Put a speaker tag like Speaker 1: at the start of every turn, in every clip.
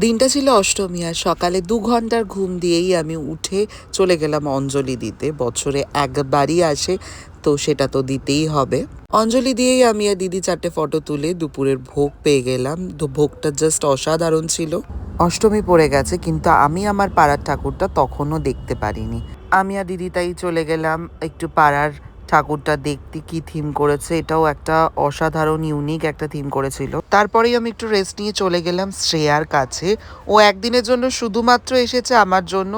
Speaker 1: দিনটা ছিল অষ্টমী, আর সকালে 2 ঘন্টার ঘুম দিয়েই আমি উঠে চলে গেলাম অঞ্জলি দিতে। বছরে একবারই আসে, তো সেটা তো দিতেই হবে। অঞ্জলি দিয়েই আমি আর দিদি 4টে ফটো তুলে দুপুরের ভোগ পেয়ে গেলাম। তো ভোগটা জাস্ট অসাধারণ ছিল। অষ্টমী পড়ে গেছে, কিন্তু আমি আমার পাড়ার ঠাকুরটা তখনও দেখতে পারিনি। আমি আর দিদি তাই চলে গেলাম একটু পাড়ার ঠাকুরটা দেখতে, কি থিম করেছে। এটাও একটা অসাধারণ ইউনিক একটা থিম করেছিল। তারপরেই আমি একটু রেস্ট নিয়ে চলে গেলাম শ্রেয়ার কাছে। ও একদিনের জন্য শুধুমাত্র এসেছে আমার জন্য,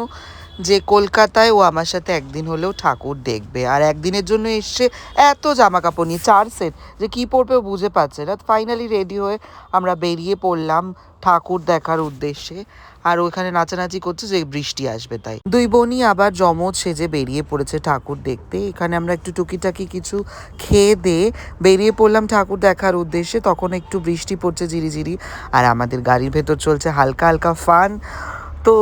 Speaker 1: যে কলকাতায় ও আমার সাথে একদিন হলেও ঠাকুর দেখবে। আর একদিনের জন্য এসছে এত জামা কাপড় নিয়ে 4 সেট, যে কি পরবে ও বুঝে পাচ্ছে না। ফাইনালি রেডি হয়ে আমরা বেরিয়ে পড়লাম ঠাকুর দেখার উদ্দেশ্যে। আর ওখানে নাচানাচি করছে যে বৃষ্টি আসবে, তাই দুই বোনই আবার জমজ সেজে বেরিয়ে পড়েছে ঠাকুর দেখতে। এখানে আমরা একটু টুকিটাকি কিছু খেয়ে দিয়ে বেরিয়ে পড়লাম ঠাকুর দেখার উদ্দেশ্যে। তখন একটু বৃষ্টি পড়ছে ঝিরিঝিরি, আর আমাদের গাড়ির ভেতর চলছে হালকা হালকা ফান। তো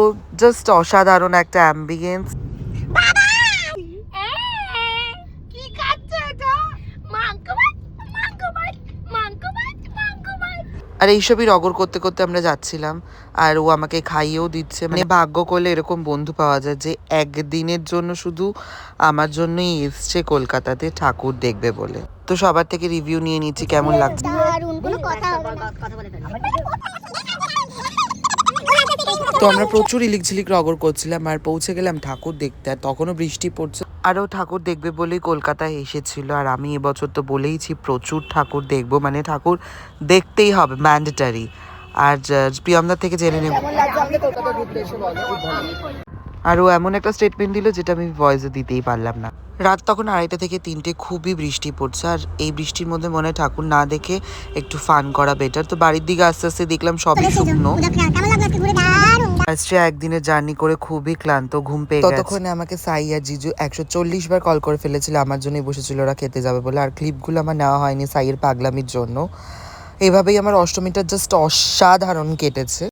Speaker 1: জাস্ট অসাধারণ একটা অ্যাম্বিয়েন্স। আর এইসবই রগর করতে করতে আমরা যাচ্ছিলাম। আর ও আমাকে খাইয়েও দিচ্ছে। মানে ভাগ্য করলে এরকম বন্ধু পাওয়া যায় যে একদিনের জন্য শুধু আমার জন্যই এসছে কলকাতাতে ঠাকুর দেখবে বলে। তো সবার থেকে রিভিউ নিয়ে নিচ্ছি কেমন লাগছে। তো আমরা প্রচুর ইলিকঝিলিক রগর করছিলাম আর পৌঁছে গেলাম ঠাকুর দেখতে। আর তখনও বৃষ্টি পড়ছে। আরও ঠাকুর দেখবে বলেই কলকাতায় এসেছিল। আর আমি এবছর তো বলেইছি প্রচুর ঠাকুর দেখবো, মানে ঠাকুর দেখতেই হবে, ম্যান্ডেটারি। আর প্রিয়মদার থেকে জেনে নেব। আর ও এমন একটা স্টেটমেন্ট দিল যেটা আমি ভয়েসে দিতেই পারলাম না। রাত তখন 2:30 থেকে 3টে, খুবই বৃষ্টি পড়ছে। আর এই বৃষ্টির মধ্যে মনে হয় ঠাকুর না দেখে একটু ফান করা বেটার। তো বাড়ির দিকে আস্তে আস্তে দেখলাম সবই শুকনো। শ্রেয়া একদিনের জার্নি করে খুবই ক্লান্ত, ঘুম পেয়ে গেছে। ততক্ষণে আমাকে সাই আর জিজু 140 বার কল করে ফেলেছিল, আমার জন্যই বসেছিল ওরা খেতে যাবে বলে। আর ক্লিপগুলো আমার নেওয়া হয়নি সাইয়ের পাগলামির জন্য। এভাবেই আমার অষ্টমীটা জাস্ট অসাধারণ কেটেছে।